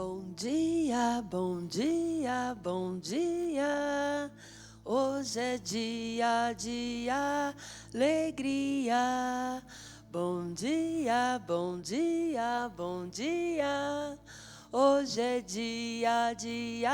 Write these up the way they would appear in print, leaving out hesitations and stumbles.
Bom dia, bom dia, bom dia. Hoje é dia de alegria. Bom dia, bom dia, bom dia. Hoje é dia de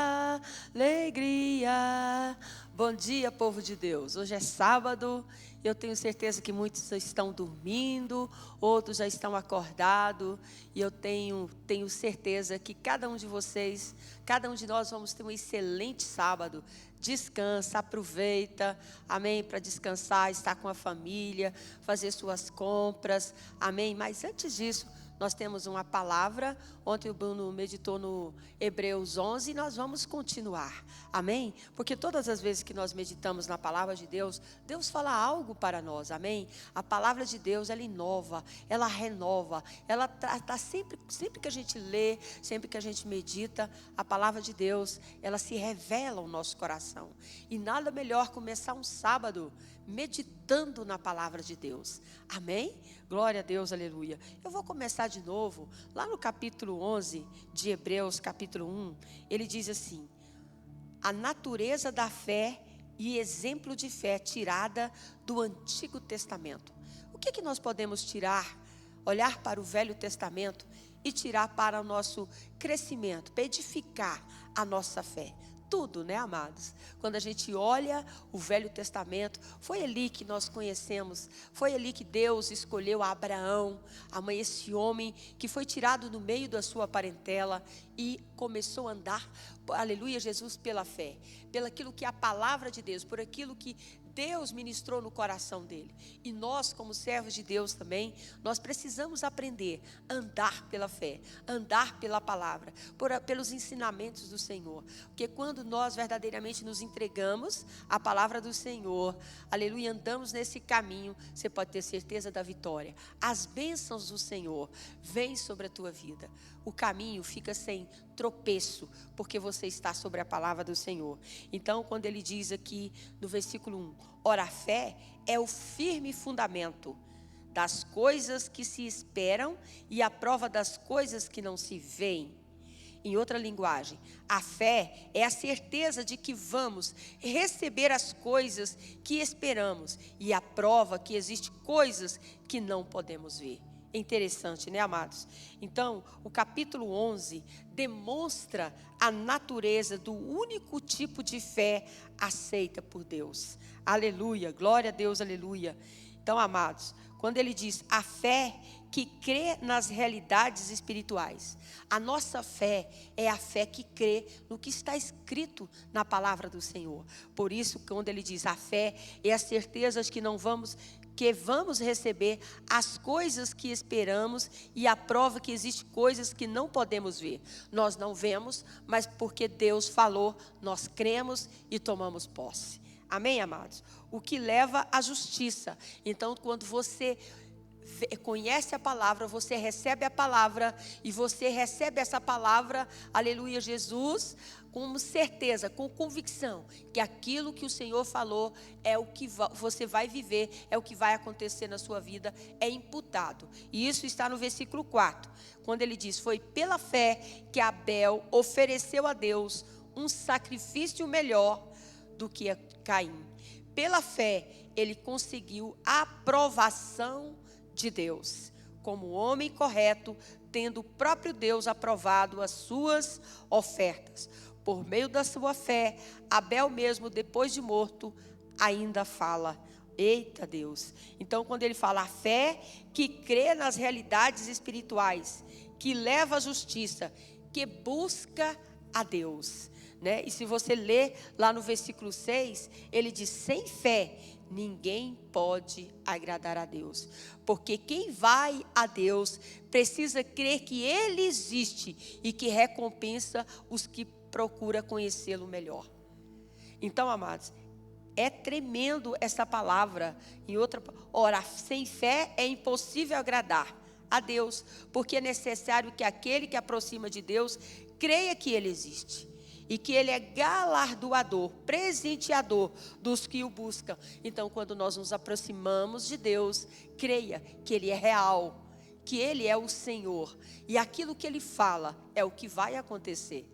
alegria. Bom dia, povo de Deus. Hoje é sábado. Eu tenho certeza que muitos estão dormindo, outros já estão acordados. E eu tenho certeza que cada um de vocês, cada um de nós vamos ter um excelente sábado. Descansa, aproveita, amém, para descansar, estar com a família, fazer suas compras, amém. Mas antes disso, nós temos uma palavra. Ontem o Bruno meditou no Hebreus 11 e nós vamos continuar, amém? Porque todas as vezes que nós meditamos na palavra de Deus, Deus fala algo para nós, amém? A palavra de Deus, ela inova, ela renova, ela tá sempre que a gente lê, sempre que a gente medita, a palavra de Deus, ela se revela ao nosso coração. E nada melhor começar um sábado meditando na palavra de Deus, amém? Glória a Deus, aleluia. Eu vou começar de novo, lá no capítulo 11 de Hebreus, capítulo 1, ele diz assim: a natureza da fé e exemplo de fé tirada do Antigo Testamento. O que nós podemos tirar, olhar para o Velho Testamento e tirar para o nosso crescimento, para edificar a nossa fé? Tudo, né, amados? Quando a gente olha o Velho Testamento, foi ali que nós conhecemos, foi ali que Deus escolheu Abraão, esse homem que foi tirado do meio da sua parentela e começou a andar, aleluia, Jesus, pela fé, pelo aquilo que é a palavra de Deus, por aquilo que Deus ministrou no coração dele. E nós, como servos de Deus também, nós precisamos aprender a andar pela fé, andar pela palavra, pelos ensinamentos do Senhor. Porque quando nós verdadeiramente nos entregamos à palavra do Senhor, aleluia, andamos nesse caminho, você pode ter certeza da vitória. As bênçãos do Senhor vêm sobre a tua vida. O caminho fica sem tropeço, porque você está sobre a palavra do Senhor. Então, quando ele diz aqui no versículo 1, ora, a fé é o firme fundamento das coisas que se esperam e a prova das coisas que não se veem. Em outra linguagem, a fé é a certeza de que vamos receber as coisas que esperamos e a prova que existe coisas que não podemos ver. É interessante, né, amados? Então, o capítulo 11 demonstra a natureza do único tipo de fé aceita por Deus. Aleluia, glória a Deus, aleluia. Então, amados, quando ele diz a fé que crê nas realidades espirituais, a nossa fé é a fé que crê no que está escrito na palavra do Senhor. Por isso, quando ele diz a fé é a certeza de que vamos receber as coisas que esperamos e a prova que existe coisas que não podemos ver. Nós não vemos, mas porque Deus falou, nós cremos e tomamos posse. Amém, amados? O que leva à justiça. Então, quando você conhece a palavra, você recebe a palavra e você recebe essa palavra, aleluia, Jesus, com certeza, com convicção, que aquilo que o Senhor falou é o que você vai viver, é o que vai acontecer na sua vida, é imputado. E isso está no versículo 4, quando ele diz, foi pela fé que Abel ofereceu a Deus um sacrifício melhor do que a Caim. Pela fé, ele conseguiu a aprovação de Deus, como homem correto, tendo o próprio Deus aprovado as suas ofertas. Por meio da sua fé, Abel mesmo, depois de morto, ainda fala. Eita Deus! Então, quando ele fala a fé que crê nas realidades espirituais, que leva à justiça, que busca a Deus, né? E se você ler lá no versículo 6, ele diz, sem fé, ninguém pode agradar a Deus. Porque quem vai a Deus precisa crer que Ele existe e que recompensa os que procuram conhecê-lo melhor. Então, amados, é tremendo essa palavra. Ora, sem fé é impossível agradar a Deus, porque é necessário que aquele que aproxima de Deus creia que Ele existe e que Ele é galardoador, presenteador dos que o buscam. Então, quando nós nos aproximamos de Deus, creia que Ele é real, que Ele é o Senhor e aquilo que Ele fala é o que vai acontecer,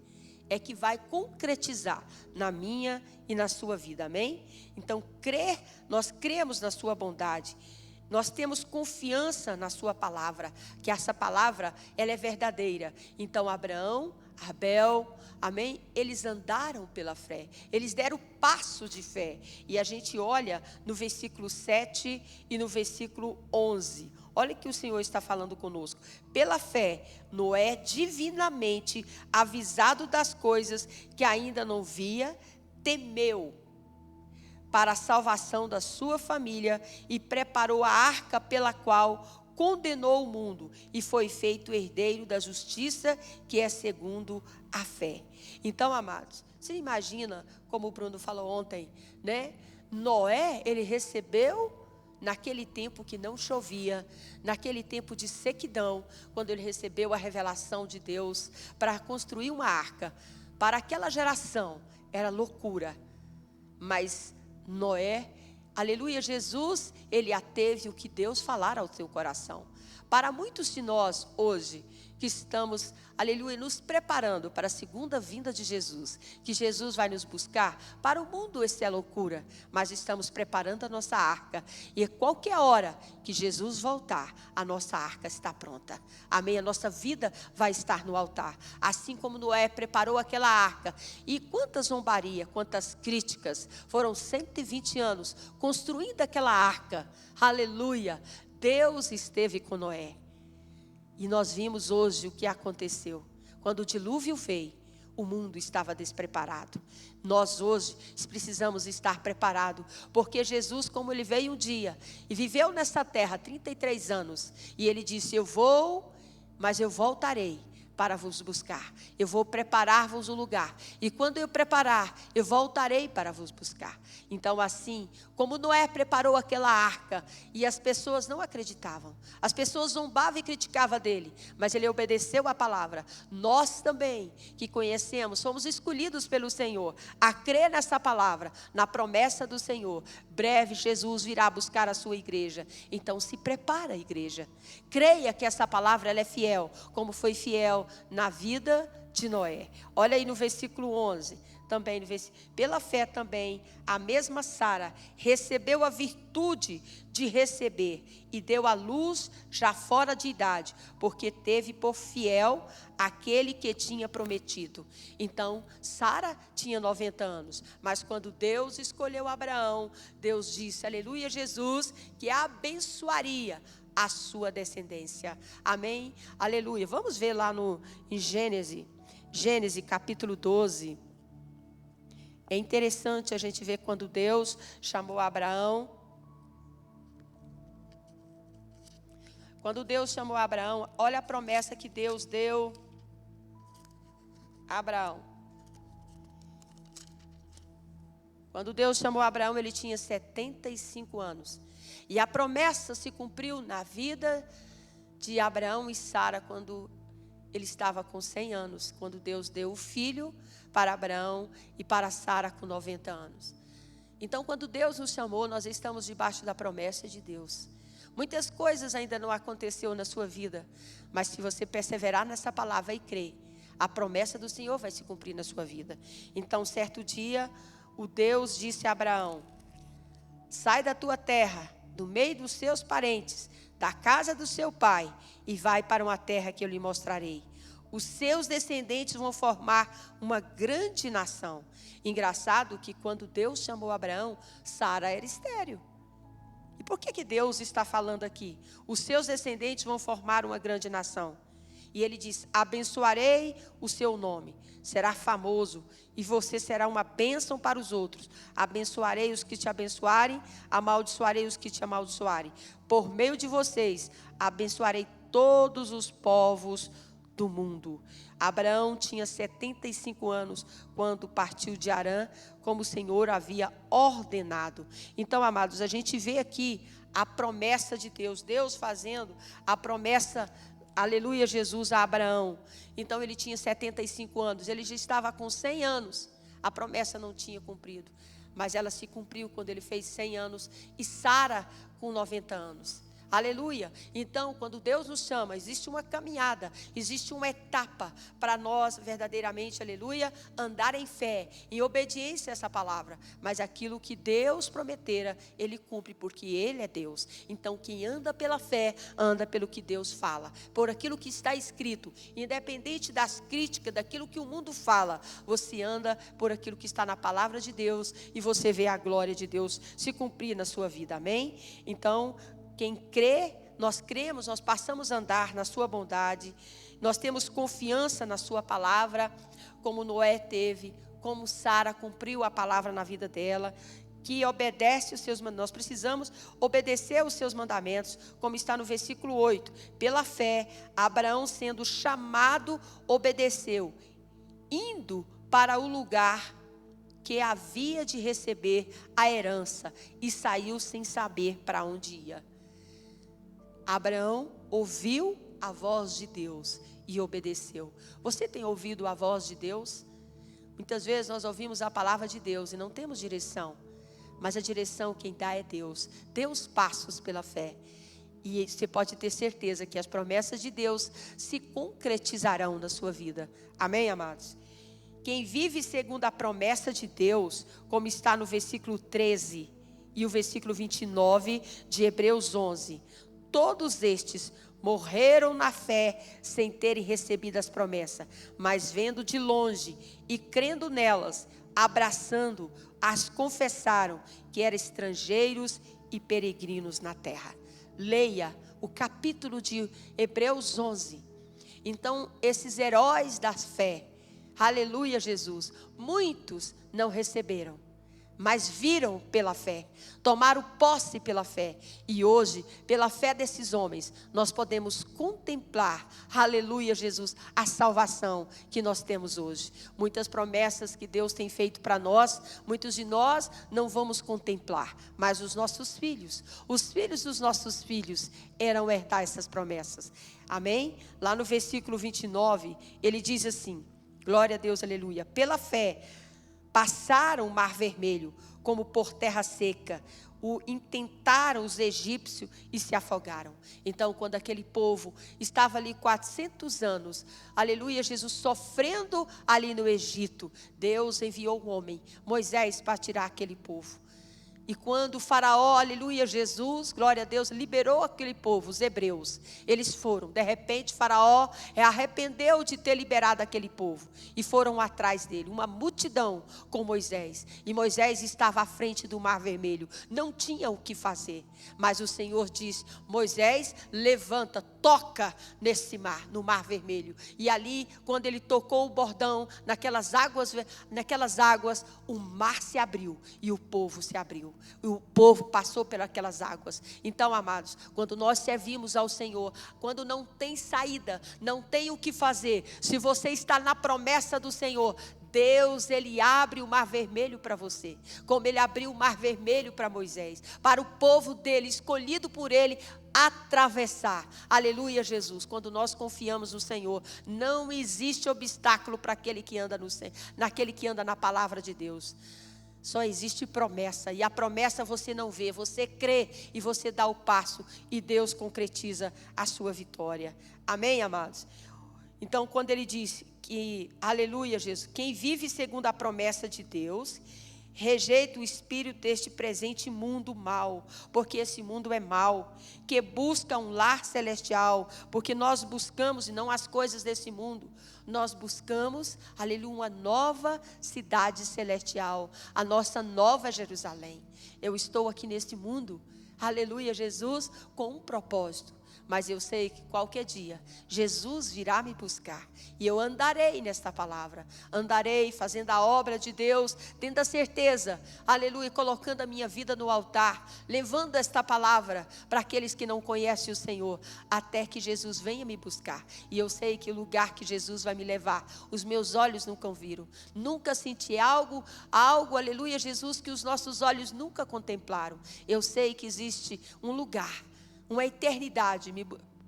é que vai concretizar na minha e na sua vida, amém? Então, nós cremos na sua bondade, nós temos confiança na sua palavra, que essa palavra, ela é verdadeira. Então, Abraão, Abel, amém? Eles andaram pela fé, eles deram passo de fé. E a gente olha no versículo 7 e no versículo 11. Olha que o Senhor está falando conosco. Pela fé, Noé, divinamente avisado das coisas que ainda não via, temeu para a salvação da sua família e preparou a arca pela qual condenou o mundo e foi feito herdeiro da justiça, que é segundo a fé. Então, amados, você imagina, como o Bruno falou ontem, né? Noé, ele recebeu naquele tempo que não chovia, naquele tempo de sequidão, quando ele recebeu a revelação de Deus para construir uma arca. Para aquela geração, era loucura, mas Noé, aleluia, Jesus, ele ateve o que Deus falara ao seu coração. Para muitos de nós hoje, que estamos, aleluia, nos preparando para a segunda vinda de Jesus, que Jesus vai nos buscar, para o mundo isso é loucura, mas estamos preparando a nossa arca, e qualquer hora que Jesus voltar, a nossa arca está pronta, amém? A nossa vida vai estar no altar, assim como Noé preparou aquela arca, e quantas zombarias, quantas críticas, foram 120 anos construindo aquela arca, aleluia, Deus esteve com Noé. E nós vimos hoje o que aconteceu. Quando o dilúvio veio, o mundo estava despreparado. Nós hoje precisamos estar preparados, porque Jesus, como ele veio um dia e viveu nessa terra 33 anos, e ele disse: eu vou, mas eu voltarei para vos buscar. Eu vou preparar-vos um lugar. E quando eu preparar, eu voltarei para vos buscar. Então, assim, como Noé preparou aquela arca, e as pessoas não acreditavam. As pessoas zombavam e criticavam dele, mas ele obedeceu a palavra. Nós também, que conhecemos, somos escolhidos pelo Senhor a crer nessa palavra, na promessa do Senhor. Breve Jesus virá buscar a sua igreja. Então, se prepara, igreja. Creia que essa palavra ela é fiel, como foi fiel na vida de Noé. Olha aí no versículo 11, também pela fé também, a mesma Sara recebeu a virtude de receber e deu à luz já fora de idade, porque teve por fiel aquele que tinha prometido. Então, Sara tinha 90 anos, mas quando Deus escolheu Abraão, Deus disse, aleluia, Jesus, que abençoaria a sua descendência. Amém? Aleluia. Vamos ver lá em Gênesis capítulo 12. É interessante a gente ver quando Deus chamou Abraão. Quando Deus chamou Abraão, olha a promessa que Deus deu a Abraão. Quando Deus chamou Abraão, ele tinha 75 anos. E a promessa se cumpriu na vida de Abraão e Sara quando ele estava com 100 anos. Quando Deus deu o filho para Abraão e para Sara com 90 anos. Então, quando Deus nos chamou, nós estamos debaixo da promessa de Deus. Muitas coisas ainda não aconteceu na sua vida, mas se você perseverar nessa palavra e crer, a promessa do Senhor vai se cumprir na sua vida. Então, certo dia, o Deus disse a Abraão: sai da tua terra, do meio dos seus parentes, da casa do seu pai, e vai para uma terra que eu lhe mostrarei. Os seus descendentes vão formar uma grande nação. Engraçado que quando Deus chamou Abraão, Sara era estéril. E por que Deus está falando aqui? Os seus descendentes vão formar uma grande nação. E ele diz: abençoarei o seu nome, será famoso, e você será uma bênção para os outros. Abençoarei os que te abençoarem, amaldiçoarei os que te amaldiçoarem. Por meio de vocês, abençoarei todos os povos do mundo. Abraão tinha 75 anos quando partiu de Harã, como o Senhor havia ordenado. Então, amados, a gente vê aqui a promessa de Deus, Deus fazendo a promessa, aleluia, Jesus a Abraão. Então ele tinha 75 anos, ele já estava com 100 anos, a promessa não tinha cumprido, mas ela se cumpriu quando ele fez 100 anos, e Sara com 90 anos. Aleluia. Então, quando Deus nos chama, existe uma caminhada, existe uma etapa para nós verdadeiramente, aleluia, andar em fé, em obediência a essa palavra. Mas aquilo que Deus prometera, Ele cumpre, porque Ele é Deus. Então, quem anda pela fé, anda pelo que Deus fala, por aquilo que está escrito, independente das críticas, daquilo que o mundo fala, você anda por aquilo que está na palavra de Deus e você vê a glória de Deus se cumprir na sua vida, amém? Então, quem crê, nós cremos, nós passamos a andar na sua bondade, nós temos confiança na sua palavra, como Noé teve, como Sara cumpriu a palavra na vida dela, que obedece os seus mandamentos. Nós precisamos obedecer os seus mandamentos, como está no versículo 8. Pela fé, Abraão, sendo chamado, obedeceu, indo para o lugar que havia de receber a herança, e saiu sem saber para onde ia. Abraão ouviu a voz de Deus e obedeceu. Você tem ouvido a voz de Deus? Muitas vezes nós ouvimos a palavra de Deus e não temos direção, mas a direção quem dá é Deus. Dê os passos pela fé e você pode ter certeza que as promessas de Deus se concretizarão na sua vida. Amém, amados? Quem vive segundo a promessa de Deus, como está no versículo 13 e o versículo 29 de Hebreus 11, todos estes morreram na fé sem terem recebido as promessas, mas vendo de longe e crendo nelas, abraçando, as confessaram que eram estrangeiros e peregrinos na terra. Leia o capítulo de Hebreus 11. Então, esses heróis da fé, aleluia, Jesus, muitos não receberam, mas viram pela fé, tomaram posse pela fé, e hoje, pela fé desses homens, nós podemos contemplar, aleluia, Jesus, a salvação que nós temos hoje. Muitas promessas que Deus tem feito para nós, muitos de nós não vamos contemplar, mas os nossos filhos, os filhos dos nossos filhos, irão herdar essas promessas, amém? Lá no versículo 29, ele diz assim, glória a Deus, aleluia, pela fé, passaram o mar vermelho como por terra seca, intentaram os egípcios e se afogaram. Então, quando aquele povo estava ali 400 anos, aleluia, Jesus, sofrendo ali no Egito, Deus enviou um homem, Moisés, para tirar aquele povo. E quando o faraó, aleluia, Jesus, glória a Deus, liberou aquele povo, os hebreus, eles foram, de repente faraó arrependeu de ter liberado aquele povo, e foram atrás dele, uma multidão com Moisés, e Moisés estava à frente do mar vermelho, não tinha o que fazer, mas o Senhor disse, Moisés, levanta, toca nesse mar, no mar vermelho, e ali, quando ele tocou o bordão, naquelas águas, o mar se abriu, e o povo se abriu. O povo passou pelas águas. Então, amados, quando nós servimos ao Senhor, quando não tem saída, não tem o que fazer, se você está na promessa do Senhor, Deus, Ele abre o mar vermelho para você, como Ele abriu o mar vermelho para Moisés, para o povo dele, escolhido por Ele, atravessar, aleluia, Jesus. Quando nós confiamos no Senhor, não existe obstáculo para aquele que anda naquele que anda na palavra de Deus. Só existe promessa, e a promessa você não vê, você crê e você dá o passo, e Deus concretiza a sua vitória. Amém, amados? Então, quando ele diz que, aleluia, Jesus, quem vive segundo a promessa de Deus, rejeita o espírito deste presente mundo mau, porque esse mundo é mau, que busca um lar celestial, porque nós buscamos, e não as coisas desse mundo, nós buscamos, aleluia, uma nova cidade celestial, a nossa nova Jerusalém. Eu estou aqui neste mundo, aleluia, Jesus, com um propósito. Mas eu sei que qualquer dia Jesus virá me buscar, e eu andarei nesta palavra, andarei fazendo a obra de Deus, tendo a certeza, aleluia, colocando a minha vida no altar, levando esta palavra para aqueles que não conhecem o Senhor, até que Jesus venha me buscar. E eu sei que o lugar que Jesus vai me levar, os meus olhos nunca viram, nunca senti algo, aleluia, Jesus, que os nossos olhos nunca contemplaram. Eu sei que existe um lugar, uma eternidade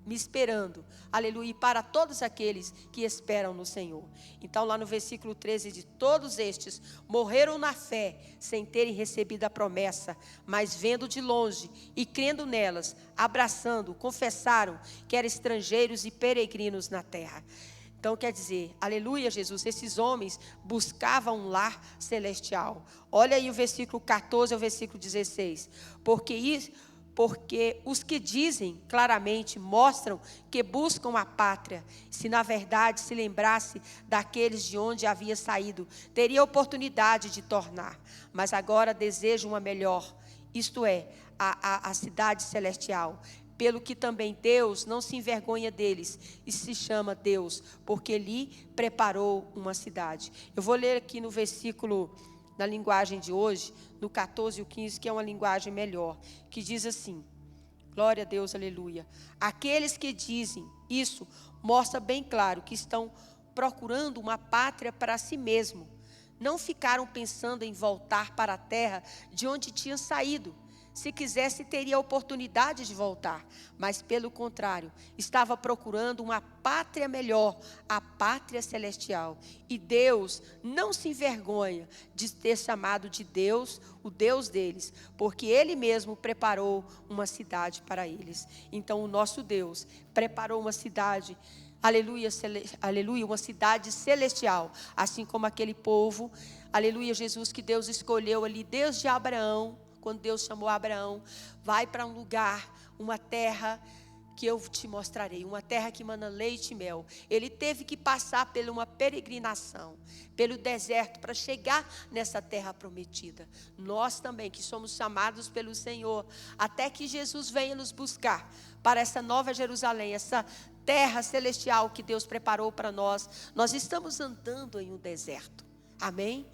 me esperando, aleluia, e para todos aqueles que esperam no Senhor. Então lá no versículo 13 diz: todos estes morreram na fé, sem terem recebido a promessa, mas vendo de longe e crendo nelas, abraçando, confessaram que eram estrangeiros e peregrinos na terra. Então quer dizer, aleluia Jesus, esses homens buscavam um lar celestial. Olha aí o versículo 14 ao versículo 16, porque os que dizem claramente mostram que buscam a pátria. Se na verdade se lembrasse daqueles de onde havia saído, teria oportunidade de tornar. Mas agora desejam uma melhor, isto é, a cidade celestial. Pelo que também Deus não se envergonha deles e se chama Deus, porque lhe preparou uma cidade. Eu vou ler aqui no versículo, na linguagem de hoje, no 14 e o 15, que é uma linguagem melhor, que diz assim: glória a Deus, aleluia. Aqueles que dizem isso mostra bem claro que estão procurando uma pátria para si mesmo. Não ficaram pensando em voltar para a terra de onde tinham saído. Se quisesse, teria a oportunidade de voltar, mas pelo contrário, estava procurando uma pátria melhor, a pátria celestial. E Deus não se envergonha de ter chamado de Deus, o Deus deles, porque Ele mesmo preparou uma cidade para eles. Então o nosso Deus preparou uma cidade, aleluia, aleluia, uma cidade celestial, assim como aquele povo, aleluia Jesus, que Deus escolheu ali desde Abraão. Quando Deus chamou Abraão, vai para um lugar, uma terra que eu te mostrarei, uma terra que mana leite e mel. Ele teve que passar por uma peregrinação, pelo deserto, para chegar nessa terra prometida. Nós também, que somos chamados pelo Senhor, até que Jesus venha nos buscar para essa nova Jerusalém, essa terra celestial que Deus preparou para nós. Nós estamos andando em um deserto, amém?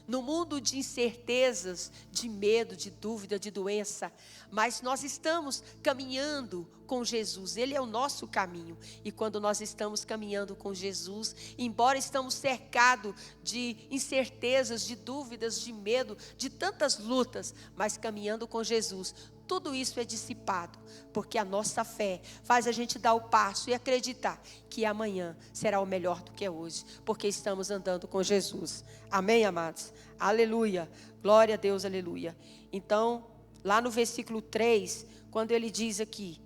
No mundo de incertezas, de medo, de dúvida, de doença, mas nós estamos caminhando com Jesus, Ele é o nosso caminho. E quando nós estamos caminhando com Jesus, embora estamos cercados de incertezas, de dúvidas, de medo, de tantas lutas, mas caminhando com Jesus, tudo isso é dissipado, porque a nossa fé faz a gente dar o passo e acreditar que amanhã será o melhor do que é hoje, porque estamos andando com Jesus. Amém, amados? Aleluia, glória a Deus, aleluia. Então, lá no versículo 3, quando ele diz aqui: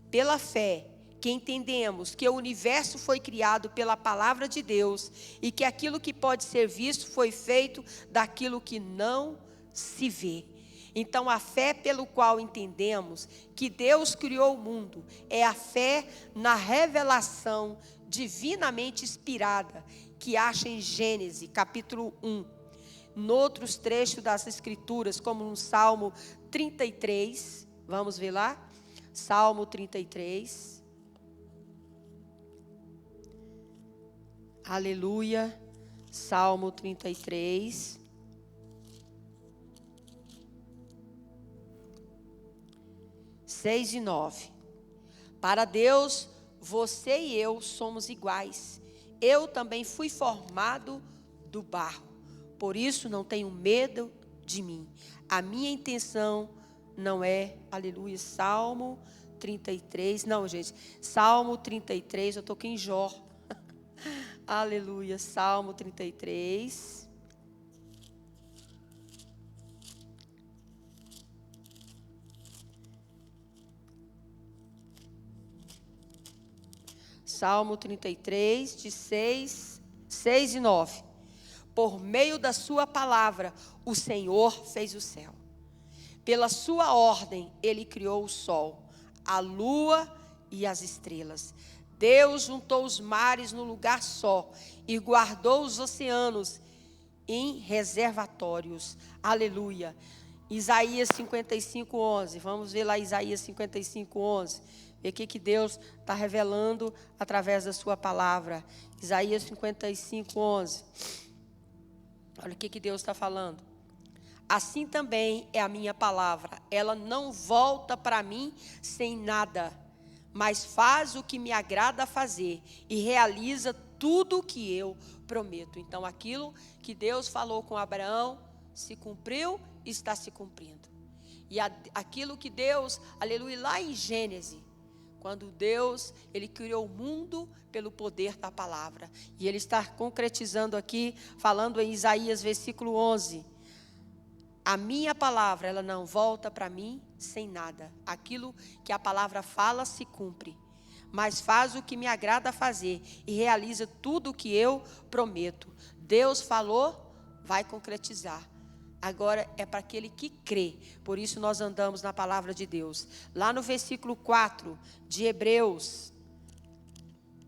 pela fé que entendemos que o universo foi criado pela palavra de Deus e que aquilo que pode ser visto foi feito daquilo que não se vê. Então a fé pelo qual entendemos que Deus criou o mundo é a fé na revelação divinamente inspirada que acha em Gênesis capítulo 1. Noutros trechos das Escrituras, como no Salmo 33, vamos ver lá? Salmo 33. Aleluia. Salmo 33. Seis e 9. Para Deus, você e eu somos iguais. Eu também fui formado do barro. Por isso não tenho medo de mim. A minha intenção não é, aleluia, Salmo 33. Não, gente, Salmo 33, eu estou aqui em Jó. Aleluia, Salmo 33. Salmo 33, de 6 e 9. Por meio da sua palavra, o Senhor fez o céu. Pela sua ordem, Ele criou o sol, a lua e as estrelas. Deus juntou os mares num lugar só e guardou os oceanos em reservatórios. Aleluia. Isaías 55, 11. Vamos ver lá Isaías 55, 11. Ver o que Deus está revelando através da sua palavra. Isaías 55, 11. Olha o que Deus está falando. Assim também é a minha palavra. Ela não volta para mim sem nada, mas faz o que me agrada fazer e realiza tudo o que eu prometo. Então, aquilo que Deus falou com Abraão se cumpriu e está se cumprindo. E aquilo que Deus, aleluia, lá em Gênesis, Quando Deus, Ele criou o mundo pelo poder da palavra. E Ele está concretizando aqui, falando em Isaías, versículo 11. A minha palavra, ela não volta para mim sem nada. Aquilo que a palavra fala se cumpre. Mas faz o que me agrada fazer e realiza tudo o que eu prometo. Deus falou, vai concretizar. Agora é para aquele que crê. Por isso nós andamos na palavra de Deus. Lá no versículo 4 de Hebreus.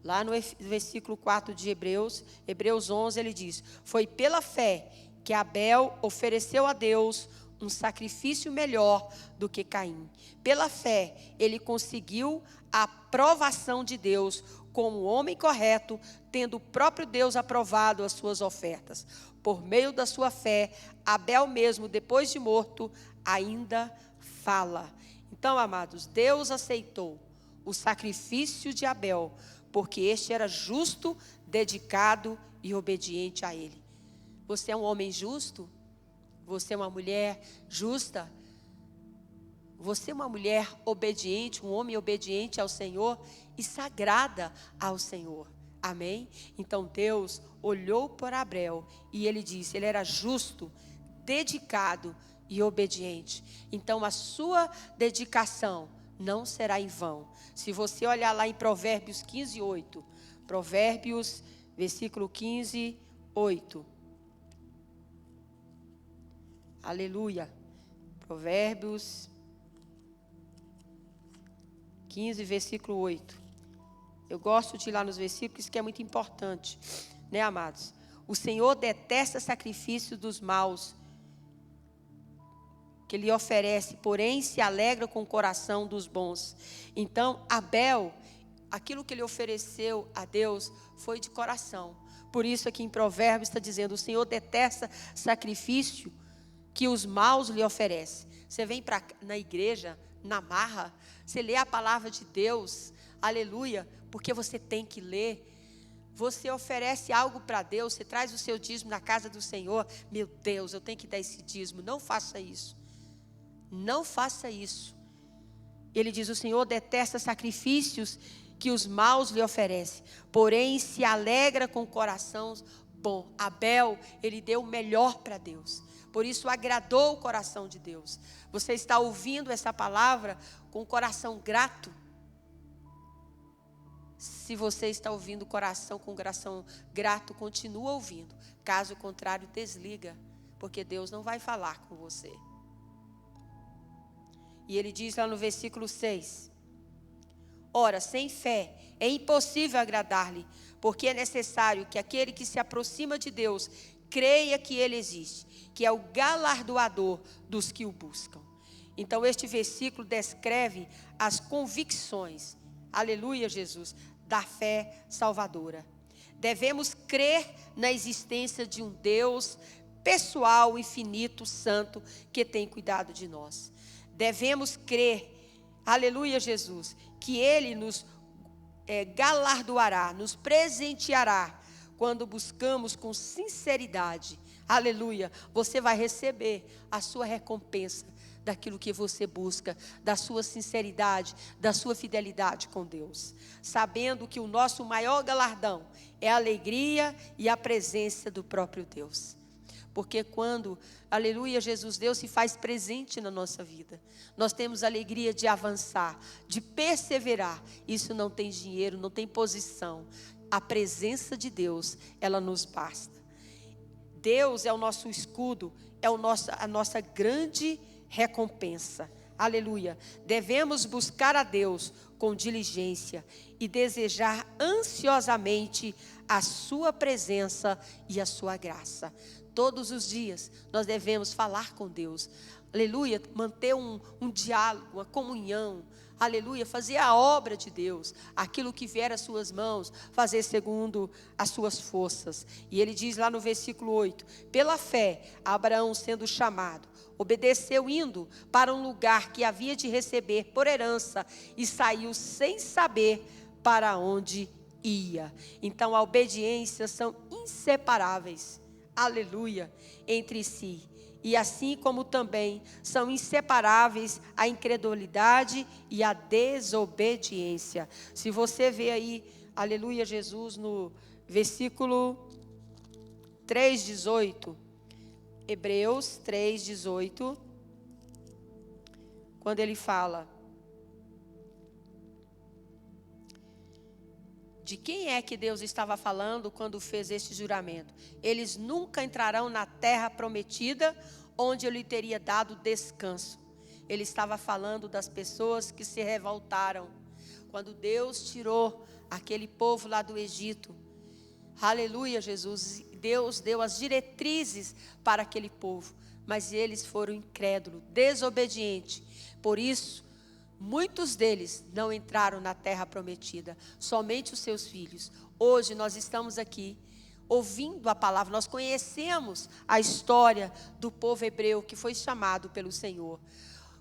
Lá no versículo 4 de Hebreus 11, ele diz: foi pela fé que Abel ofereceu a Deus um sacrifício melhor do que Caim. Pela fé, ele conseguiu a aprovação de Deus como homem correto, tendo o próprio Deus aprovado as suas ofertas. Por meio da sua fé, Abel mesmo, depois de morto, ainda fala. Então, amados, Deus aceitou o sacrifício de Abel, porque este era justo, dedicado e obediente a ele. Você é um homem justo? Você é uma mulher justa? Você é uma mulher obediente, um homem obediente ao Senhor e sagrada ao Senhor. Amém? Então Deus olhou para Abel e ele disse, ele era justo, dedicado e obediente. Então a sua dedicação não será em vão. Se você olhar lá em Provérbios 15, 8. Provérbios, versículo 15, 8. Aleluia. Provérbios 15, versículo 8. Eu gosto de ir lá nos versículos, que é muito importante, né, amados? O Senhor detesta sacrifício dos maus que Ele oferece, porém se alegra com o coração dos bons. Então, Abel, aquilo que ele ofereceu a Deus foi de coração. Por isso aqui em Provérbios está dizendo, o Senhor detesta sacrifício que os maus lhe oferecem. Você vem na igreja, na marra, você lê a palavra de Deus, aleluia, porque você tem que ler. Você oferece algo para Deus, você traz o seu dízimo na casa do Senhor. Meu Deus, eu tenho que dar esse dízimo. Não faça isso. Não faça isso. Ele diz, o Senhor detesta sacrifícios que os maus lhe oferecem, porém se alegra com o coração bom. Abel, ele deu o melhor para Deus. Por isso agradou o coração de Deus. Você está ouvindo essa palavra com o coração grato? Se você está ouvindo o coração com o coração grato, continua ouvindo. Caso contrário, desliga, porque Deus não vai falar com você. E ele diz lá no versículo 6. Ora, sem fé é impossível agradar-lhe, porque é necessário que aquele que se aproxima de Deus creia que Ele existe, que é o galardoador dos que o buscam. Então este versículo descreve as convicções, aleluia Jesus, da fé salvadora. Devemos crer na existência de um Deus pessoal, infinito, santo, que tem cuidado de nós. Devemos crer, aleluia Jesus, que Ele nos galardoará, nos presenteará, quando buscamos com sinceridade, aleluia, você vai receber a sua recompensa daquilo que você busca, da sua sinceridade, da sua fidelidade com Deus. Sabendo que o nosso maior galardão é a alegria e a presença do próprio Deus. Porque quando, aleluia, Jesus, Deus se faz presente na nossa vida, nós temos alegria de avançar, de perseverar. Isso não tem dinheiro, não tem posição. A presença de Deus, ela nos basta. Deus é o nosso escudo, é a nossa grande recompensa. Aleluia. Devemos buscar a Deus com diligência e desejar ansiosamente a sua presença e a sua graça. Todos os dias nós devemos falar com Deus. Aleluia, manter um diálogo, uma comunhão. Aleluia, fazer a obra de Deus, aquilo que vier às suas mãos, fazer segundo as suas forças. E ele diz lá no versículo 8, pela fé, Abraão sendo chamado, obedeceu indo para um lugar que havia de receber por herança e saiu sem saber para onde ia. Então a obediência são inseparáveis. aleluia, entre si. E assim como também são inseparáveis a incredulidade e a desobediência. Se você vê aí, aleluia, Jesus, no versículo 3:18, Hebreus 3:18, quando ele fala: de quem é que Deus estava falando quando fez este juramento? Eles nunca entrarão na terra prometida, onde eu lhe teria dado descanso. Ele estava falando das pessoas que se revoltaram. Quando Deus tirou aquele povo lá do Egito. Aleluia, Jesus. Deus deu as diretrizes para aquele povo. Mas eles foram incrédulos, desobedientes. Por isso, muitos deles não entraram na terra prometida, somente os seus filhos. Hoje nós estamos aqui ouvindo a palavra, nós conhecemos a história do povo hebreu que foi chamado pelo Senhor.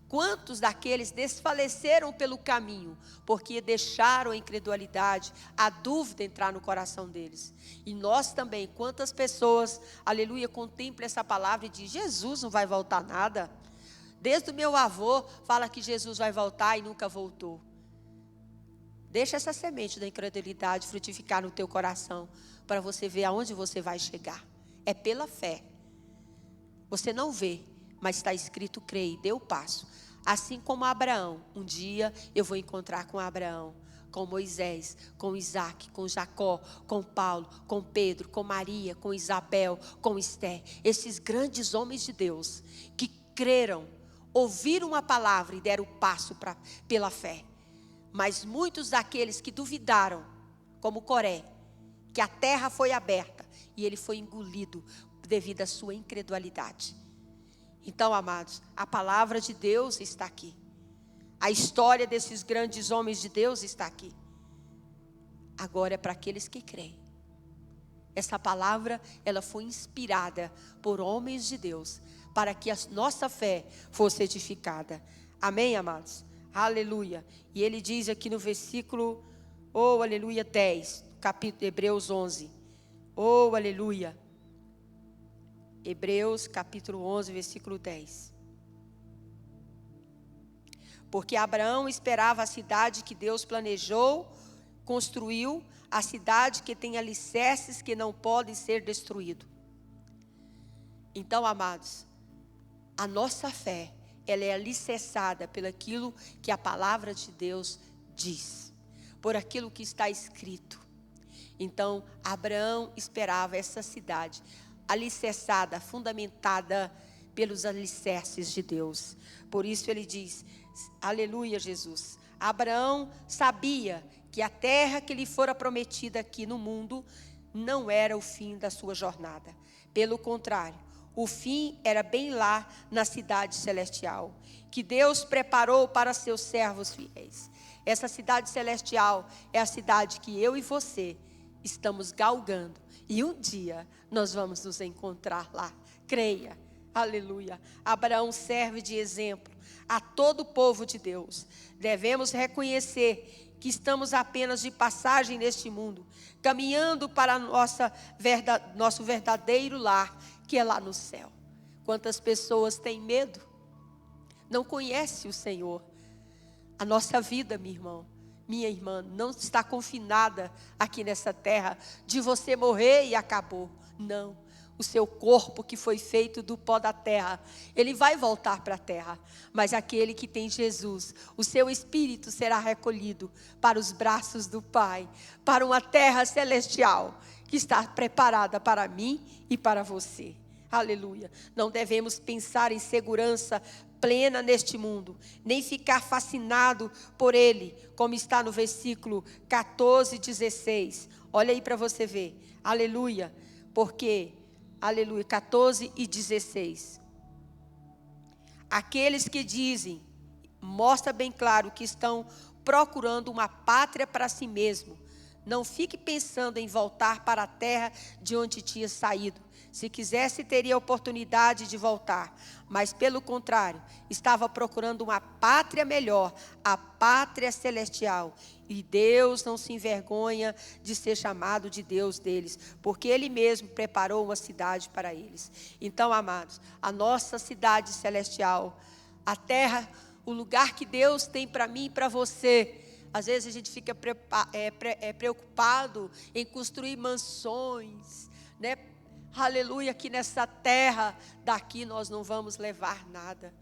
Quantos daqueles desfaleceram pelo caminho, porque deixaram a incredulidade, a dúvida entrar no coração deles. E nós também, quantas pessoas, aleluia, contemplam essa palavra e dizem: Jesus não vai voltar nada. Desde o meu avô fala que Jesus vai voltar e nunca voltou. Deixa essa semente da incredulidade frutificar no teu coração, para você ver aonde você vai chegar. É pela fé. Você não vê, mas está escrito: creia, dê o passo. Assim como Abraão, um dia eu vou encontrar com Abraão, com Moisés, com Isaac, com Jacó, com Paulo, com Pedro, com Maria, com Isabel, com Esther. Esses grandes homens de Deus que creram, ouviram a palavra e deram o passo pela fé. Mas muitos daqueles que duvidaram, como Coré, que a terra foi aberta e ele foi engolido devido à sua incredulidade. Então, amados, a palavra de Deus está aqui. A história desses grandes homens de Deus está aqui. Agora é para aqueles que creem. Essa palavra, ela foi inspirada por homens de Deus, para que a nossa fé fosse edificada. Amém, amados? Aleluia. E ele diz aqui no versículo, aleluia, 10, capítulo Hebreus 11. Aleluia. Hebreus capítulo 11, versículo 10. Porque Abraão esperava a cidade que Deus planejou, construiu, a cidade que tem alicerces que não podem ser destruídos. Então, amados, a nossa fé, ela é alicerçada pelo aquilo que a palavra de Deus diz, por aquilo que está escrito. Então, Abraão esperava essa cidade alicerçada, fundamentada pelos alicerces de Deus. Por isso ele diz, aleluia, Jesus. Abraão sabia que a terra que lhe fora prometida aqui no mundo não era o fim da sua jornada. Pelo contrário, o fim era bem lá na cidade celestial, que Deus preparou para seus servos fiéis. Essa cidade celestial é a cidade que eu e você estamos galgando. E um dia nós vamos nos encontrar lá. Creia. Aleluia. Abraão serve de exemplo a todo o povo de Deus. Devemos reconhecer que estamos apenas de passagem neste mundo, caminhando para nosso verdadeiro lar, que é lá no céu. Quantas pessoas têm medo? Não conhecem o Senhor. A nossa vida, meu irmão, minha irmã, não está confinada aqui nessa terra, de você morrer e acabou. Não. O seu corpo que foi feito do pó da terra, ele vai voltar para a terra. Mas aquele que tem Jesus, o seu espírito será recolhido para os braços do Pai, para uma terra celestial, que está preparada para mim e para você. Aleluia. Não devemos pensar em segurança plena neste mundo, nem ficar fascinado por ele, como está no versículo 14 e 16. Olha aí para você ver. Aleluia. Porque, aleluia, 14 e 16. Aqueles que dizem, mostra bem claro que estão procurando uma pátria para si mesmo, Não fique pensando em voltar para a terra de onde tinha saído. Se quisesse, teria a oportunidade de voltar. Mas, pelo contrário, estava procurando uma pátria melhor, a pátria celestial. E Deus não se envergonha de ser chamado de Deus deles, porque Ele mesmo preparou uma cidade para eles. Então, amados, a nossa cidade celestial, a terra, o lugar que Deus tem para mim e para você. Às vezes a gente fica preocupado em construir mansões, né? Aleluia, aqui nessa terra, daqui nós não vamos levar nada.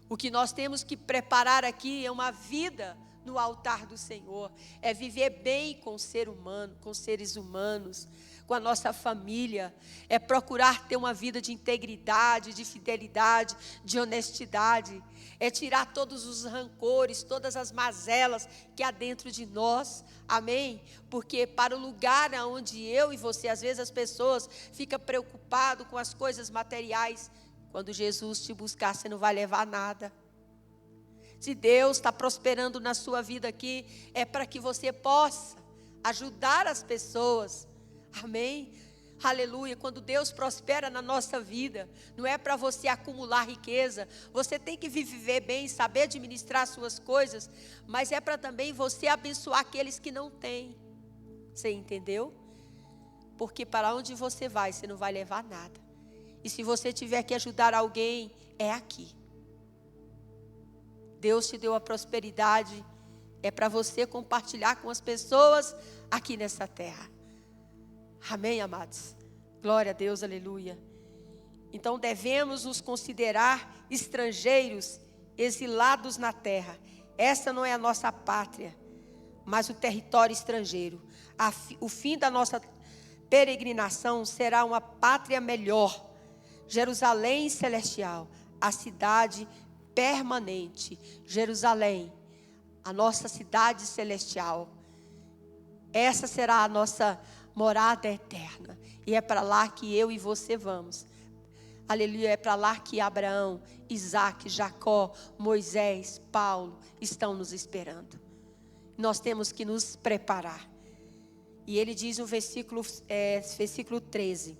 O que nós temos que preparar aqui é uma vida no altar do Senhor, é viver bem com o ser humano, com os seres humanos, com a nossa família, é procurar ter uma vida de integridade, de fidelidade, de honestidade, é tirar todos os rancores, todas as mazelas que há dentro de nós, amém? Porque para o lugar onde eu e você, às vezes as pessoas ficam preocupadas com as coisas materiais, quando Jesus te buscar, você não vai levar nada. Se Deus está prosperando na sua vida aqui, é para que você possa ajudar as pessoas, amém? Aleluia, quando Deus prospera na nossa vida, não é para você acumular riqueza, você tem que viver bem, saber administrar suas coisas, mas é para também você abençoar aqueles que não têm, você entendeu? Porque para onde você vai, você não vai levar nada, e se você tiver que ajudar alguém, é aqui. Deus te deu a prosperidade, é para você compartilhar com as pessoas aqui nessa terra. Amém, amados? Glória a Deus, aleluia. Então devemos nos considerar estrangeiros, exilados na terra. Essa não é a nossa pátria, mas o território estrangeiro. O fim da nossa peregrinação será uma pátria melhor. Jerusalém celestial, a cidade permanente. Jerusalém, a nossa cidade celestial. Essa será a nossa morada eterna. E é para lá que eu e você vamos. Aleluia, é para lá que Abraão, Isaac, Jacó, Moisés, Paulo estão nos esperando. Nós temos que nos preparar. E ele diz no versículo 13: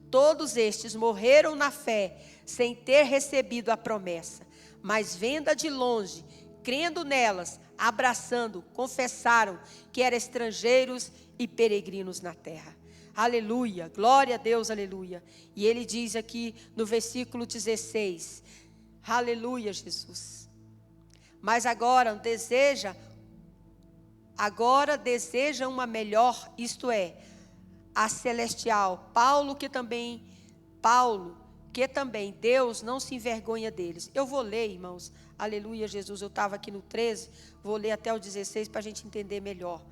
todos estes morreram na fé, sem ter recebido a promessa, mas vendo de longe, crendo nelas, abraçando, confessaram que eram estrangeiros e peregrinos na terra. Aleluia, glória a Deus, aleluia. E ele diz aqui no versículo 16, aleluia, Jesus. Mas agora deseja uma melhor, isto é, a celestial. Paulo que também Deus não se envergonha deles. Eu vou ler, irmãos, aleluia, Jesus. Eu estava aqui no 13, vou ler até o 16 para a gente entender melhor.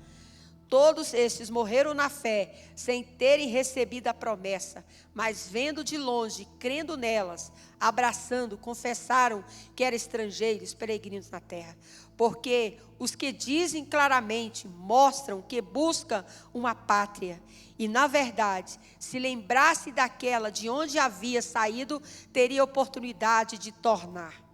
Todos estes morreram na fé, sem terem recebido a promessa, mas vendo de longe, crendo nelas, abraçando, confessaram que eram estrangeiros, peregrinos na terra. Porque os que dizem claramente, mostram que buscam uma pátria. E, na verdade, se lembrasse daquela de onde havia saído, teria oportunidade de tornar.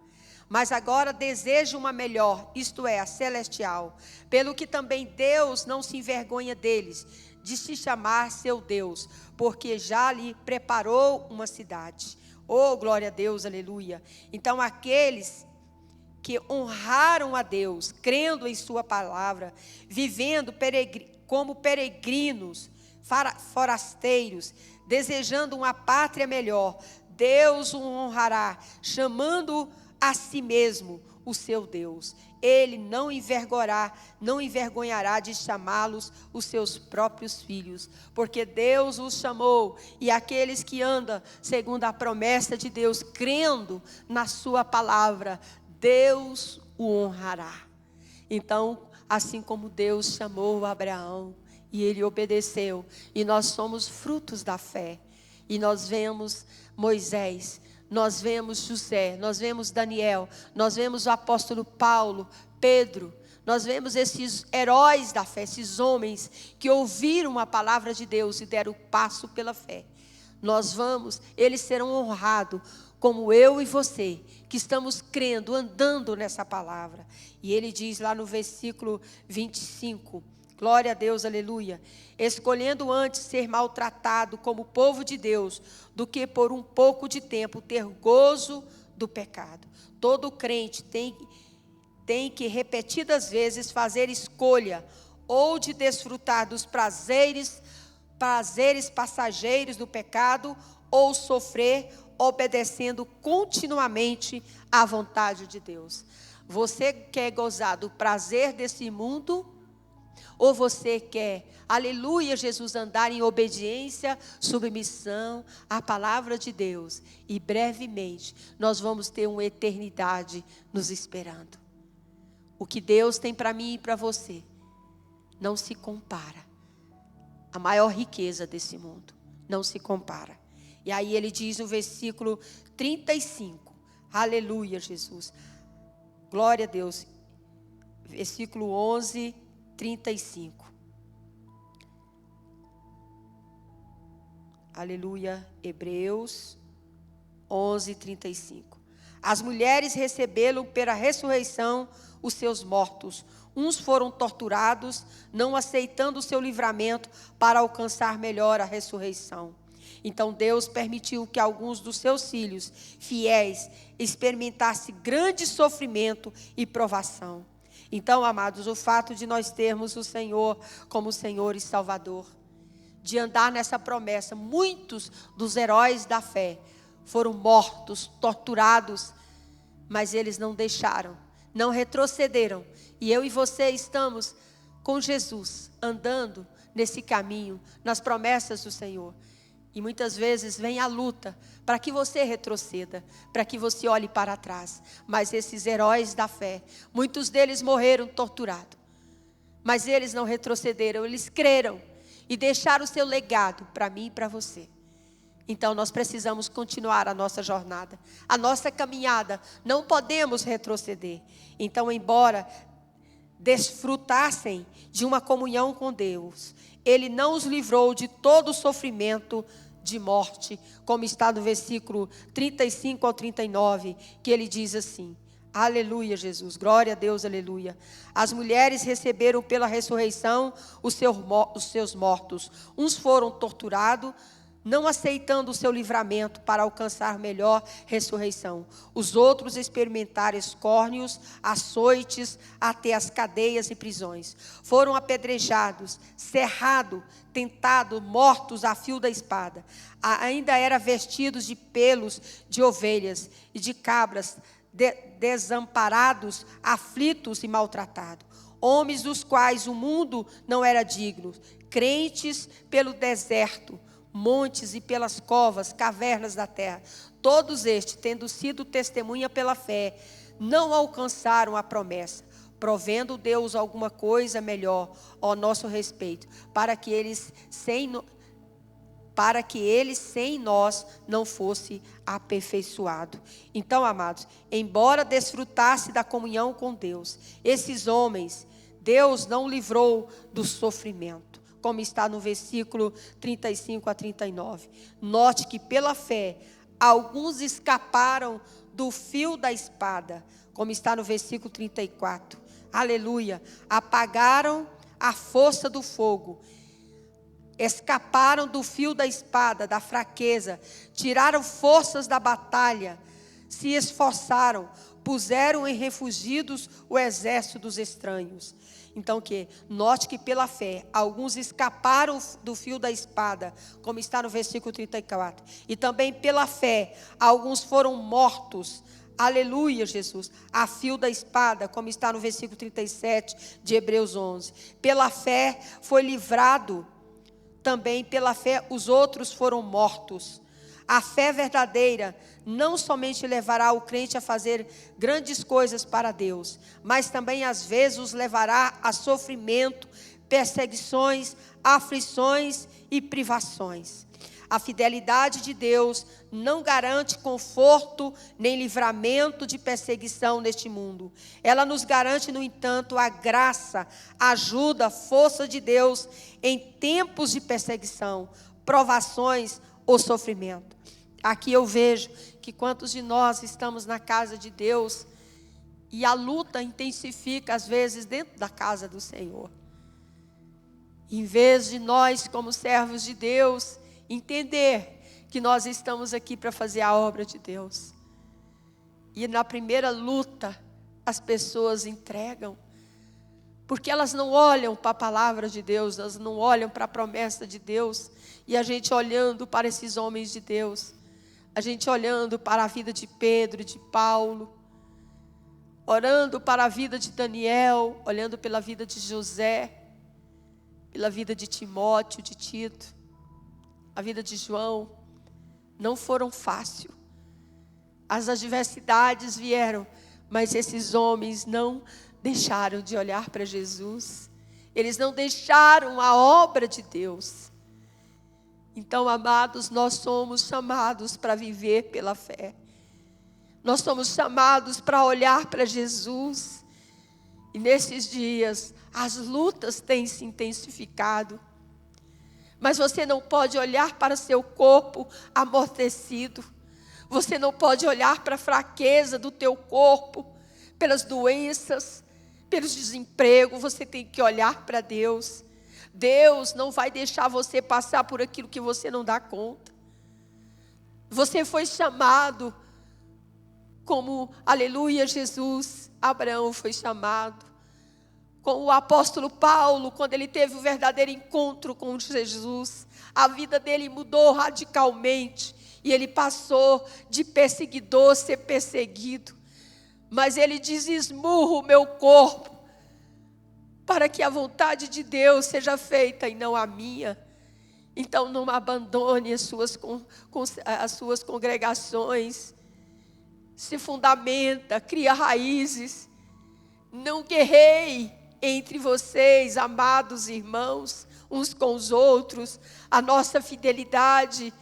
Mas agora deseja uma melhor, isto é, a celestial. Pelo que também Deus não se envergonha deles, de se chamar seu Deus, porque já lhe preparou uma cidade. Oh, glória a Deus, aleluia. Então aqueles que honraram a Deus, crendo em sua palavra, vivendo como peregrinos, forasteiros, desejando uma pátria melhor, Deus o honrará, chamando a si mesmo o seu Deus. Ele não envergonhará de chamá-los os seus próprios filhos, porque Deus os chamou, e aqueles que andam segundo a promessa de Deus, crendo na sua palavra, Deus o honrará. Então, assim como Deus chamou Abraão, e ele obedeceu, e nós somos frutos da fé, e nós vemos Moisés, nós vemos José, nós vemos Daniel, nós vemos o apóstolo Paulo, Pedro, nós vemos esses heróis da fé, esses homens que ouviram a palavra de Deus e deram o passo pela fé. Eles serão honrados, como eu e você, que estamos crendo, andando nessa palavra. E ele diz lá no versículo 25, Glória a Deus, aleluia. Escolhendo antes ser maltratado como povo de Deus, do que por um pouco de tempo ter gozo do pecado. Todo crente tem que repetidas vezes fazer escolha, ou de desfrutar dos prazeres passageiros do pecado, ou sofrer obedecendo continuamente à vontade de Deus. Você quer gozar do prazer desse mundo? Ou você quer, aleluia, Jesus, andar em obediência, submissão à palavra de Deus? E brevemente nós vamos ter uma eternidade nos esperando. O que Deus tem para mim e para você não se compara. A maior riqueza desse mundo não se compara. E aí ele diz no versículo 35, aleluia, Jesus, glória a Deus, versículo 11, 35. Aleluia, Hebreus 11, 35. As mulheres receberam pela ressurreição os seus mortos. Uns foram torturados, não aceitando o seu livramento para alcançar melhor a ressurreição. Então Deus permitiu que alguns dos seus filhos fiéis experimentassem grande sofrimento e provação. Então, amados, o fato de nós termos o Senhor como Senhor e Salvador, de andar nessa promessa, muitos dos heróis da fé foram mortos, torturados, mas eles não deixaram, não retrocederam. E eu e você estamos com Jesus, andando nesse caminho, nas promessas do Senhor. E muitas vezes vem a luta para que você retroceda, para que você olhe para trás. Mas esses heróis da fé, muitos deles morreram torturados. Mas eles não retrocederam, eles creram e deixaram o seu legado para mim e para você. Então nós precisamos continuar a nossa jornada, a nossa caminhada. Não podemos retroceder. Então, embora desfrutassem de uma comunhão com Deus, Ele não os livrou de todo o sofrimento de morte, como está no versículo 35 ao 39, que ele diz assim, aleluia, Jesus, glória a Deus, aleluia. As mulheres receberam pela ressurreição os seus mortos. Uns foram torturados, não aceitando o seu livramento para alcançar melhor ressurreição. Os outros experimentaram escárnios, açoites, até as cadeias e prisões. Foram apedrejados, cerrados, tentados, mortos a fio da espada. Ainda eram vestidos de pelos de ovelhas e de cabras, desamparados, aflitos e maltratados. Homens dos quais o mundo não era digno, crentes pelo deserto, montes e pelas covas, cavernas da terra. Todos estes, tendo sido testemunha pela fé, não alcançaram a promessa, provendo Deus alguma coisa melhor ao nosso respeito, para que eles sem nós não fosse aperfeiçoado. Então, amados, embora desfrutasse da comunhão com Deus, esses homens, Deus não livrou do sofrimento, como está no versículo 35 a 39. Note que pela fé, alguns escaparam do fio da espada, como está no versículo 34. Aleluia. Apagaram a força do fogo, escaparam do fio da espada, da fraqueza, tiraram forças da batalha, se esforçaram, puseram em refugiados o exército dos estranhos. Então, note que pela fé, alguns escaparam do fio da espada, como está no versículo 34. E também pela fé, alguns foram mortos, aleluia, Jesus, a fio da espada, como está no versículo 37 de Hebreus 11. Pela fé foi livrado, também pela fé os outros foram mortos. A fé verdadeira não somente levará o crente a fazer grandes coisas para Deus, mas também às vezes os levará a sofrimento, perseguições, aflições e privações. A fidelidade de Deus não garante conforto nem livramento de perseguição neste mundo. Ela nos garante, no entanto, a graça, a ajuda, a força de Deus em tempos de perseguição, provações ou sofrimento. Aqui eu vejo que quantos de nós estamos na casa de Deus e a luta intensifica às vezes dentro da casa do Senhor. Em vez de nós, como servos de Deus, entender que nós estamos aqui para fazer a obra de Deus. E na primeira luta, as pessoas entregam. Porque elas não olham para a palavra de Deus, elas não olham para a promessa de Deus. E a gente olhando para esses homens de Deus, a gente olhando para a vida de Pedro, de Paulo, orando para a vida de Daniel, olhando pela vida de José, pela vida de Timóteo, de Tito, a vida de João, não foram fáceis. As adversidades vieram, mas esses homens não deixaram de olhar para Jesus. Eles não deixaram a obra de Deus. Então, amados, nós somos chamados para viver pela fé. Nós somos chamados para olhar para Jesus. E nesses dias, as lutas têm se intensificado. Mas você não pode olhar para seu corpo amortecido. Você não pode olhar para a fraqueza do teu corpo, pelas doenças, pelos desempregos. Você tem que olhar para Deus. Deus não vai deixar você passar por aquilo que você não dá conta. Você foi chamado como, aleluia, Jesus. Abraão foi chamado. Com o apóstolo Paulo, quando ele teve o verdadeiro encontro com Jesus, a vida dele mudou radicalmente. E ele passou de perseguidor a ser perseguido. Mas ele diz: esmurro o meu corpo, para que a vontade de Deus seja feita e não a minha. Então não abandone as suas congregações. Se fundamenta, cria raízes. Não guerreie entre vocês, amados irmãos, uns com os outros. A nossa fidelidade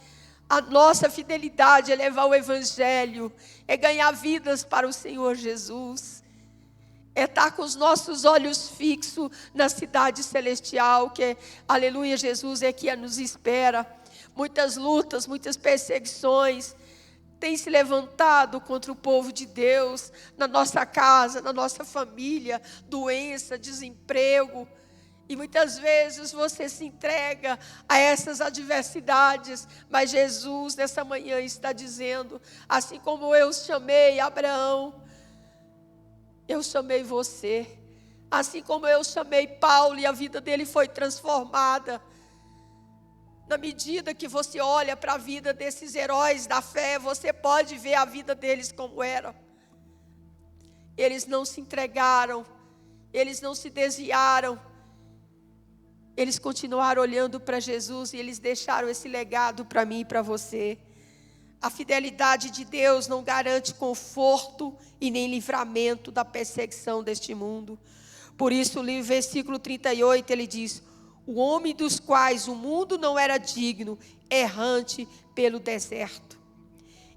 é levar o Evangelho, é ganhar vidas para o Senhor Jesus, é estar com os nossos olhos fixos na cidade celestial, que, aleluia, Jesus é que nos espera. Muitas lutas, muitas perseguições têm se levantado contra o povo de Deus, na nossa casa, na nossa família, doença, desemprego. E muitas vezes você se entrega a essas adversidades, mas Jesus nessa manhã está dizendo: assim como eu chamei Abraão, eu chamei você. Assim como eu chamei Paulo e a vida dele foi transformada. Na medida que você olha para a vida desses heróis da fé, você pode ver a vida deles como era. Eles não se entregaram, eles não se desviaram. Eles continuaram olhando para Jesus e eles deixaram esse legado para mim e para você. A fidelidade de Deus não garante conforto e nem livramento da perseguição deste mundo. Por isso, no versículo 38, ele diz: o homem dos quais o mundo não era digno, errante pelo deserto.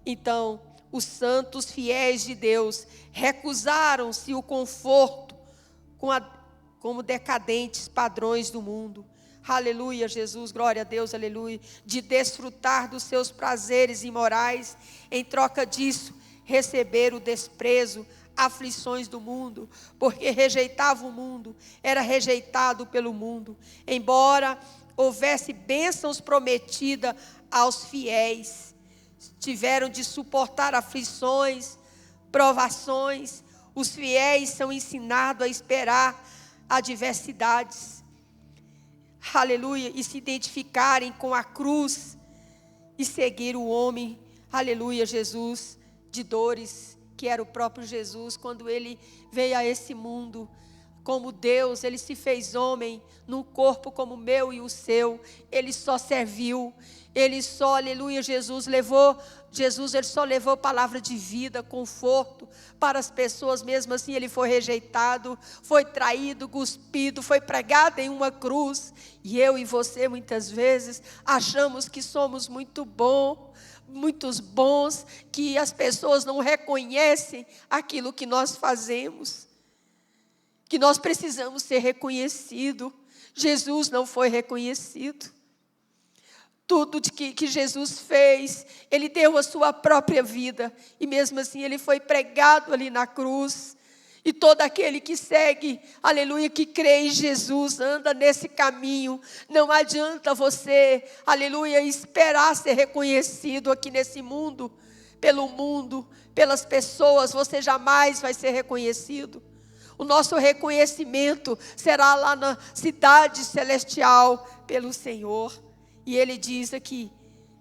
Então, os santos fiéis de Deus recusaram-se o conforto como decadentes padrões do mundo. Aleluia, Jesus, glória a Deus, aleluia. De desfrutar dos seus prazeres imorais, em troca disso, receber o desprezo, aflições do mundo, porque rejeitava o mundo, era rejeitado pelo mundo. Embora houvesse bênçãos prometidas aos fiéis, tiveram de suportar aflições, provações. Os fiéis são ensinados a esperar adversidades, aleluia, e se identificarem com a cruz e seguir o homem, aleluia, Jesus, de dores, que era o próprio Jesus. Quando ele veio a esse mundo como Deus, ele se fez homem num corpo como o meu e o seu. Ele só serviu, ele só, aleluia, ele só levou palavra de vida, conforto para as pessoas. Mesmo assim ele foi rejeitado, foi traído, cuspido, foi pregado em uma cruz. E eu e você muitas vezes achamos que somos muitos bons, que as pessoas não reconhecem aquilo que nós fazemos, que nós precisamos ser reconhecidos. Jesus não foi reconhecido. Tudo que Jesus fez, ele deu a sua própria vida, e mesmo assim ele foi pregado ali na cruz, E todo aquele que segue, aleluia, que crê em Jesus, anda nesse caminho. Não adianta você, aleluia, esperar ser reconhecido aqui nesse mundo, pelas pessoas. Você jamais vai ser reconhecido. O nosso reconhecimento será lá na cidade celestial pelo Senhor. E ele diz aqui,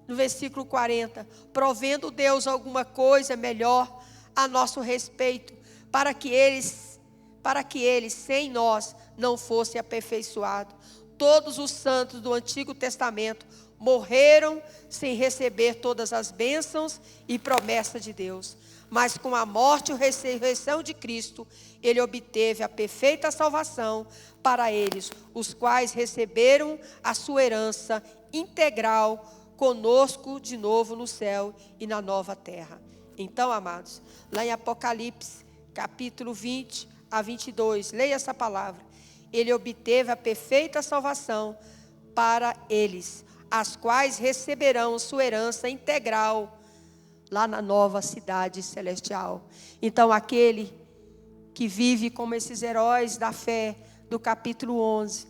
no versículo 40, provendo Deus alguma coisa melhor a nosso respeito, para que eles sem nós não fosse aperfeiçoado. Todos os santos do Antigo Testamento morreram sem receber todas as bênçãos e promessas de Deus. Mas com a morte e a ressurreição de Cristo, ele obteve a perfeita salvação para eles, os quais receberam a sua herança integral conosco de novo no céu e na nova terra. Então, amados, lá em Apocalipse, capítulo 20 a 22, leia essa palavra. Ele obteve a perfeita salvação para eles, as quais receberão sua herança integral lá na nova cidade celestial. Então, aquele que vive como esses heróis da fé do capítulo 11,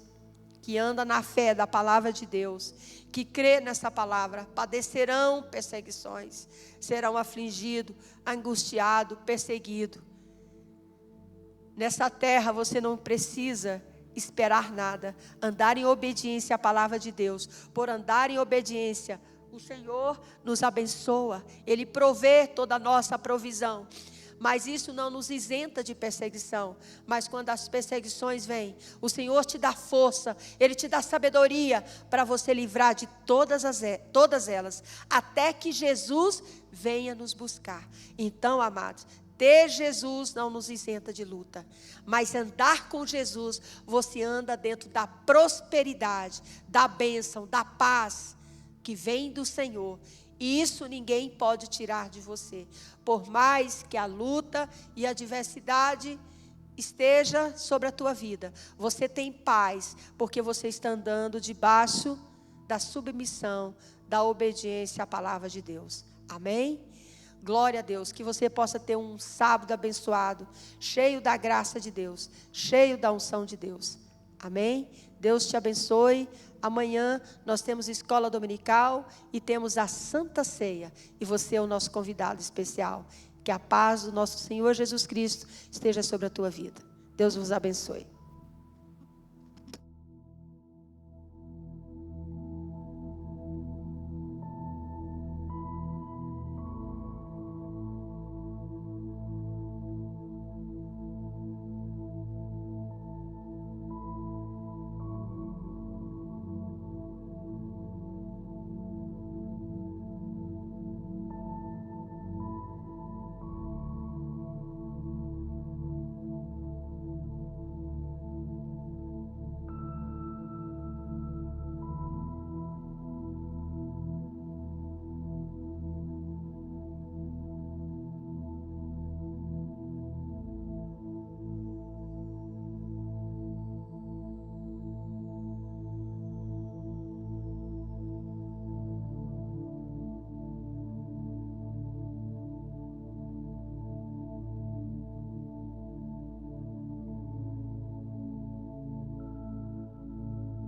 que anda na fé da palavra de Deus, que crê nessa palavra, padecerão perseguições, serão afligidos, angustiados, perseguidos. Nessa terra você não precisa esperar nada, andar em obediência à palavra de Deus. Por andar em obediência, o Senhor nos abençoa, Ele provê toda a nossa provisão. Mas isso não nos isenta de perseguição. Mas quando as perseguições vêm, o Senhor te dá força, Ele te dá sabedoria para você livrar de todas elas, até que Jesus venha nos buscar. Então, amados, ter Jesus não nos isenta de luta, mas andar com Jesus, você anda dentro da prosperidade, da bênção, da paz que vem do Senhor. E isso ninguém pode tirar de você. Por mais que a luta e a adversidade esteja sobre a tua vida, você tem paz, porque você está andando debaixo da submissão, da obediência à palavra de Deus. Amém? Glória a Deus, que você possa ter um sábado abençoado, cheio da graça de Deus, cheio da unção de Deus. Amém? Deus te abençoe. Amanhã nós temos escola dominical e temos a Santa Ceia. E você é o nosso convidado especial. Que a paz do nosso Senhor Jesus Cristo esteja sobre a tua vida. Deus vos abençoe.